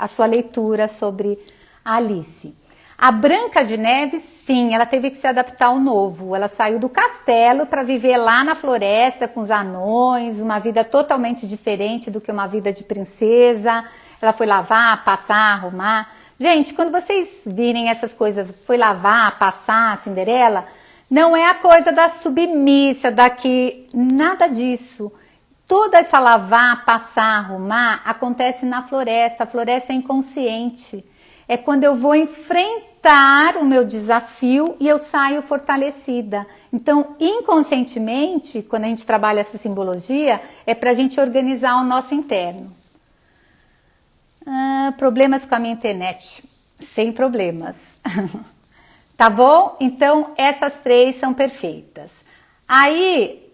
sua leitura sobre a Alice. A Branca de Neve, sim, ela teve que se adaptar ao novo. Ela saiu do castelo para viver lá na floresta com os anões, uma vida totalmente diferente do que uma vida de princesa. Ela foi lavar, passar, arrumar. Gente, quando vocês virem essas coisas, foi lavar, passar, Cinderela, não é a coisa da submissa, nada disso. Toda essa lavar, passar, arrumar, acontece na floresta. A floresta é inconsciente. É quando eu vou enfrentar o meu desafio e eu saio fortalecida. Então, inconscientemente, quando a gente trabalha essa simbologia, é para a gente organizar o nosso interno. Problemas com a minha internet. Sem problemas. Tá bom? Então, essas três são perfeitas. Aí,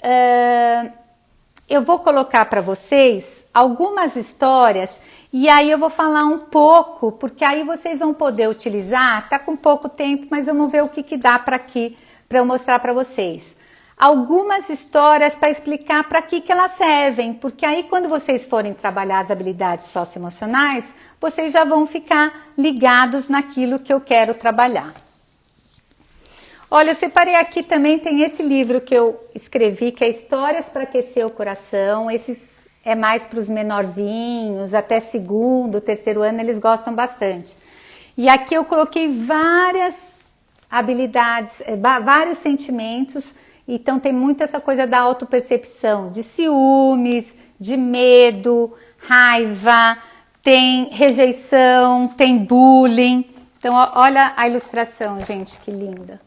eu vou colocar para vocês algumas histórias e aí eu vou falar um pouco, porque aí vocês vão poder utilizar, tá com pouco tempo, mas vamos ver o que dá para aqui, para eu mostrar para vocês. Algumas histórias para explicar para que elas servem, porque aí quando vocês forem trabalhar as habilidades socioemocionais, vocês já vão ficar ligados naquilo que eu quero trabalhar. Olha, eu separei aqui também, tem esse livro que eu escrevi, que é Histórias para Aquecer o Coração. Esses é mais para os menorzinhos, até segundo, terceiro ano, eles gostam bastante. E aqui eu coloquei várias habilidades, vários sentimentos. Então tem muito essa coisa da autopercepção, de ciúmes, de medo, raiva, tem rejeição, tem bullying. Então olha a ilustração, gente, que linda.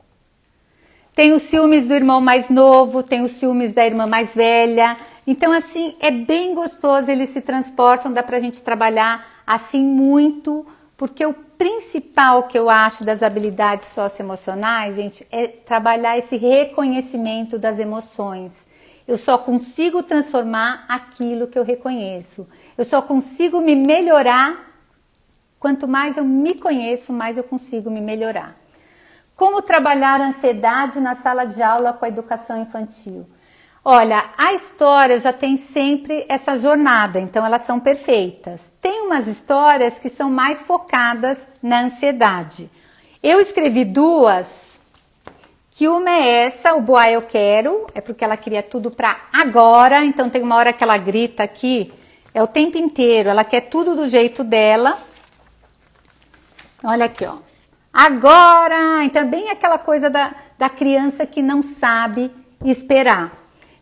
Tem os ciúmes do irmão mais novo, tem os ciúmes da irmã mais velha. Então, assim, é bem gostoso, eles se transportam, dá pra gente trabalhar assim muito, porque o principal que eu acho das habilidades socioemocionais, gente, é trabalhar esse reconhecimento das emoções. Eu só consigo transformar aquilo que eu reconheço. Eu só consigo me melhorar, quanto mais eu me conheço, mais eu consigo me melhorar. Como trabalhar a ansiedade na sala de aula com a educação infantil? Olha, a história já tem sempre essa jornada, então elas são perfeitas. Tem umas histórias que são mais focadas na ansiedade. Eu escrevi duas, que uma é essa, o Boa Eu Quero, é porque ela queria tudo para agora, então tem uma hora que ela grita aqui, é o tempo inteiro, ela quer tudo do jeito dela. Olha aqui, ó. Agora, então é bem aquela coisa da criança que não sabe esperar.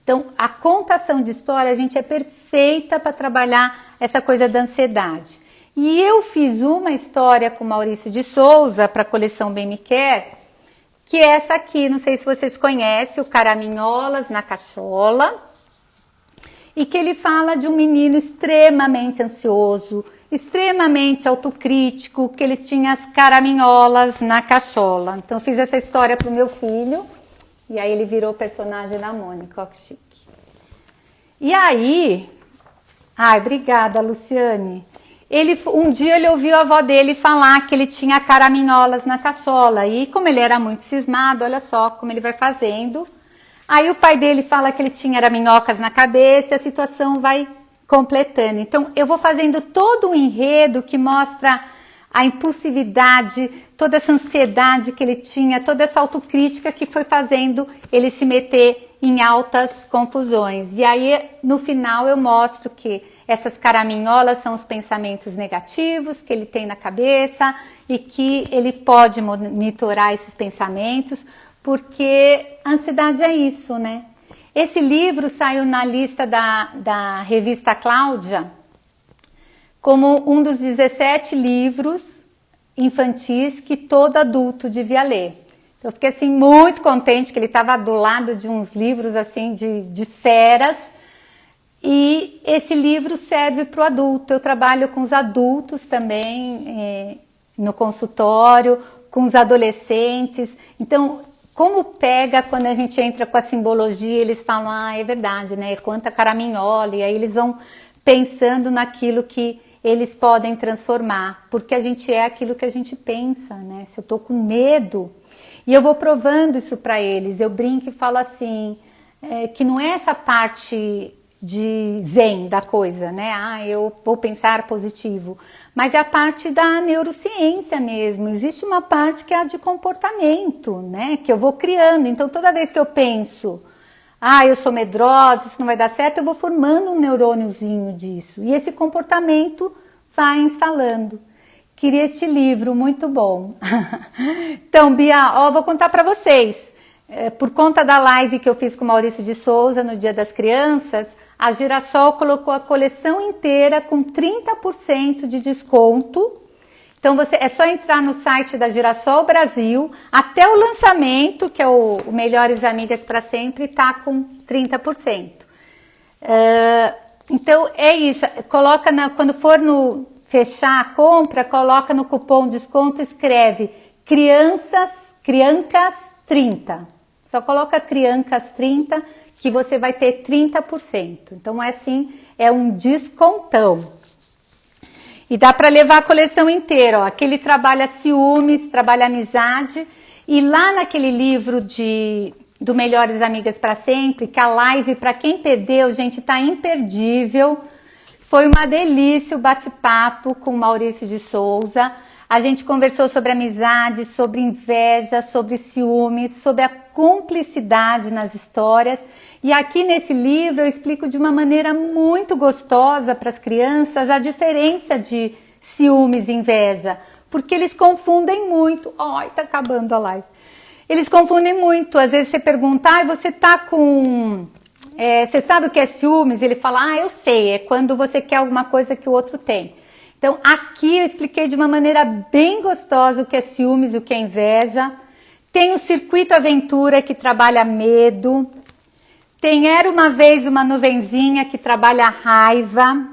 Então, a contação de história, a gente é perfeita para trabalhar essa coisa da ansiedade. E eu fiz uma história com Maurício de Souza para a coleção Bem Me Quer, que é essa aqui, não sei se vocês conhecem, o Caraminholas na Cachola, e que ele fala de um menino extremamente ansioso, extremamente autocrítico, que eles tinham as caraminholas na cachola. Então, eu fiz essa história para o meu filho, e aí ele virou o personagem da Mônica, ó que chique. E aí, ai, obrigada, Luciane. Um dia ele ouviu a avó dele falar que ele tinha caraminholas na cachola, e como ele era muito cismado, olha só como ele vai fazendo. Aí o pai dele fala que ele tinha minhocas na cabeça, e a situação vai completando. Então, eu vou fazendo todo um enredo que mostra a impulsividade toda essa ansiedade que ele tinha, toda essa autocrítica que foi fazendo ele se meter em altas confusões. E aí, no final, eu mostro que essas caraminholas são os pensamentos negativos que ele tem na cabeça e que ele pode monitorar esses pensamentos, porque a ansiedade é isso, né? Esse livro saiu na lista da revista Cláudia como um dos 17 livros infantis que todo adulto devia ler. Eu fiquei assim muito contente que ele estava do lado de uns livros assim de feras. E esse livro serve para o adulto. Eu trabalho com os adultos também no consultório, com os adolescentes. Então, como pega quando a gente entra com a simbologia, eles falam, é verdade, né? Quanta caraminhola. E aí eles vão pensando naquilo que eles podem transformar. Porque a gente é aquilo que a gente pensa, né? Se eu estou com medo, e eu vou provando isso para eles. Eu brinco e falo assim, que não é essa parte de zen da coisa, né? Eu vou pensar positivo. Mas é a parte da neurociência mesmo. Existe uma parte que é a de comportamento, né? Que eu vou criando. Então, toda vez que eu penso, eu sou medrosa, isso não vai dar certo, eu vou formando um neurôniozinho disso. E esse comportamento vai instalando. Queria este livro, muito bom. Então, Bia, vou contar para vocês. Por conta da live que eu fiz com o Maurício de Souza no Dia das Crianças, a Girassol colocou a coleção inteira com 30% de desconto. Então, é só entrar no site da Girassol Brasil, até o lançamento, que é o Melhores Amigas para Sempre, está com 30%. Então, é isso. Coloca quando for fechar a compra, coloca no cupom desconto, escreve Criancas 30. Só coloca Criancas 30 que você vai ter 30%. Então, é um descontão. E dá para levar a coleção inteira. Aqui ele trabalha ciúmes, trabalha amizade. E lá naquele livro do Melhores Amigas para Sempre, que a live, para quem perdeu, gente, tá imperdível. Foi uma delícia o bate-papo com o Maurício de Souza. A gente conversou sobre amizade, sobre inveja, sobre ciúmes, sobre a cumplicidade nas histórias. E aqui nesse livro eu explico de uma maneira muito gostosa para as crianças a diferença de ciúmes e inveja. Porque eles confundem muito. Tá acabando a live. Eles confundem muito. Às vezes você pergunta, você tá com... você sabe o que é ciúmes? Ele fala, eu sei, é quando você quer alguma coisa que o outro tem. Então, aqui eu expliquei de uma maneira bem gostosa o que é ciúmes e o que é inveja. Tem o Circuito Aventura, que trabalha medo. Tem Era Uma Vez Uma Nuvenzinha, que trabalha raiva.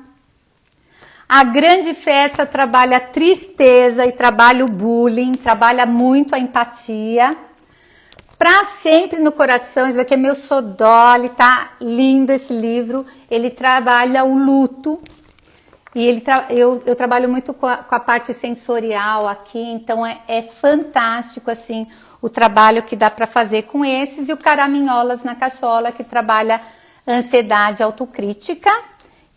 A Grande Festa trabalha tristeza e trabalha o bullying, trabalha muito a empatia. Pra Sempre no Coração, isso aqui é meu xodó, tá lindo esse livro. Ele trabalha o luto. E eu trabalho muito com a parte sensorial aqui, então é fantástico assim o trabalho que dá para fazer com esses. E o Caraminholas na Cachola, que trabalha ansiedade, autocrítica.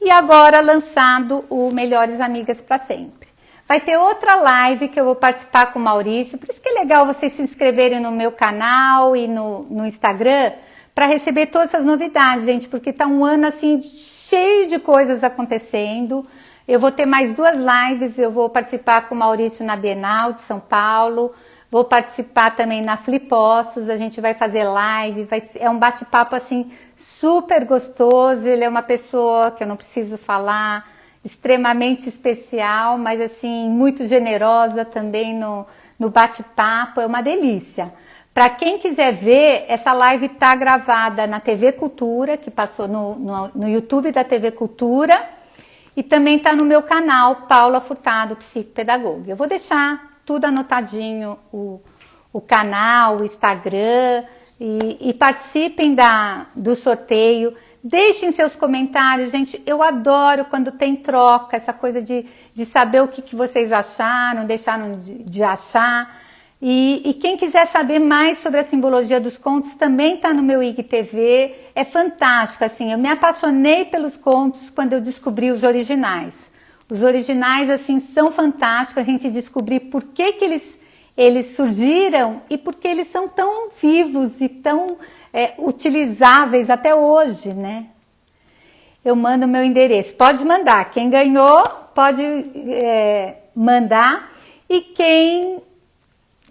E agora lançado o Melhores Amigas para Sempre. Vai ter outra live que eu vou participar com o Maurício, por isso que é legal vocês se inscreverem no meu canal e no Instagram, para receber todas essas novidades, gente, porque tá um ano assim cheio de coisas acontecendo. Eu vou ter mais 2 lives, eu vou participar com o Maurício na Bienal de São Paulo, vou participar também na Flipostos, a gente vai fazer live, é um bate-papo assim super gostoso, ele é uma pessoa que eu não preciso falar, extremamente especial, mas assim muito generosa também no bate-papo, é uma delícia. Para quem quiser ver, essa live está gravada na TV Cultura, que passou no YouTube da TV Cultura, e também está no meu canal, Paula Furtado, Psicopedagoga. Eu vou deixar tudo anotadinho, o canal, o Instagram, e participem do sorteio. Deixem seus comentários, gente. Eu adoro quando tem troca, essa coisa de saber o que vocês acharam, deixaram de achar. E quem quiser saber mais sobre a simbologia dos contos também está no meu IGTV, é fantástico, assim, eu me apaixonei pelos contos quando eu descobri os originais. Os originais, assim, são fantásticos, a gente descobrir por que eles eles surgiram e porque eles são tão vivos e tão utilizáveis até hoje, né? Eu mando meu endereço. Pode mandar. Quem ganhou pode mandar. E quem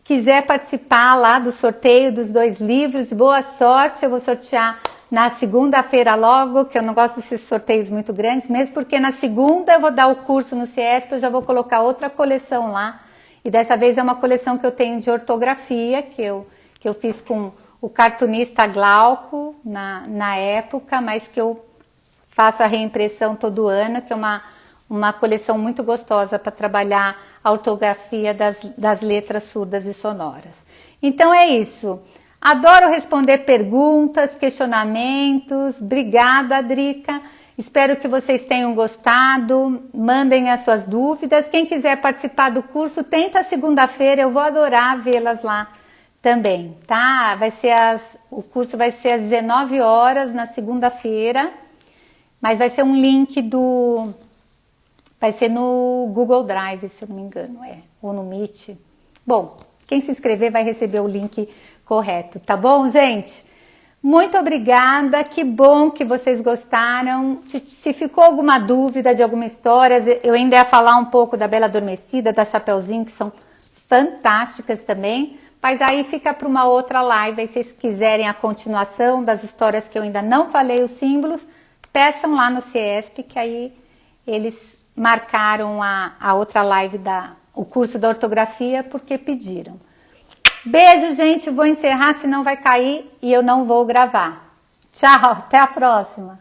quiser participar lá do sorteio dos 2 livros, boa sorte. Eu vou sortear na segunda-feira logo, que eu não gosto desses sorteios muito grandes, mesmo porque na segunda eu vou dar o curso no CIESP, eu já vou colocar outra coleção lá. E dessa vez é uma coleção que eu tenho de ortografia, que eu fiz com o cartunista Glauco na época, mas que eu faço a reimpressão todo ano, que é uma coleção muito gostosa para trabalhar a ortografia das letras surdas e sonoras. Então é isso. Adoro responder perguntas, questionamentos. Obrigada, Drica. Espero que vocês tenham gostado. Mandem as suas dúvidas. Quem quiser participar do curso, tenta segunda-feira. Eu vou adorar vê-las lá também, tá? O curso vai ser às 19 horas na segunda-feira. Mas vai ser um link vai ser no Google Drive, se eu não me engano, ou no Meet. Bom, quem se inscrever vai receber o link correto, tá bom, gente? Muito obrigada, que bom que vocês gostaram. Se ficou alguma dúvida de alguma história, eu ainda ia falar um pouco da Bela Adormecida, da Chapeuzinho, que são fantásticas também, mas aí fica para uma outra live, aí se vocês quiserem a continuação das histórias que eu ainda não falei, os símbolos, peçam lá no CIESP, que aí eles marcaram a outra live, o curso da ortografia, porque pediram. Beijo, gente. Vou encerrar, senão vai cair e eu não vou gravar. Tchau, até a próxima.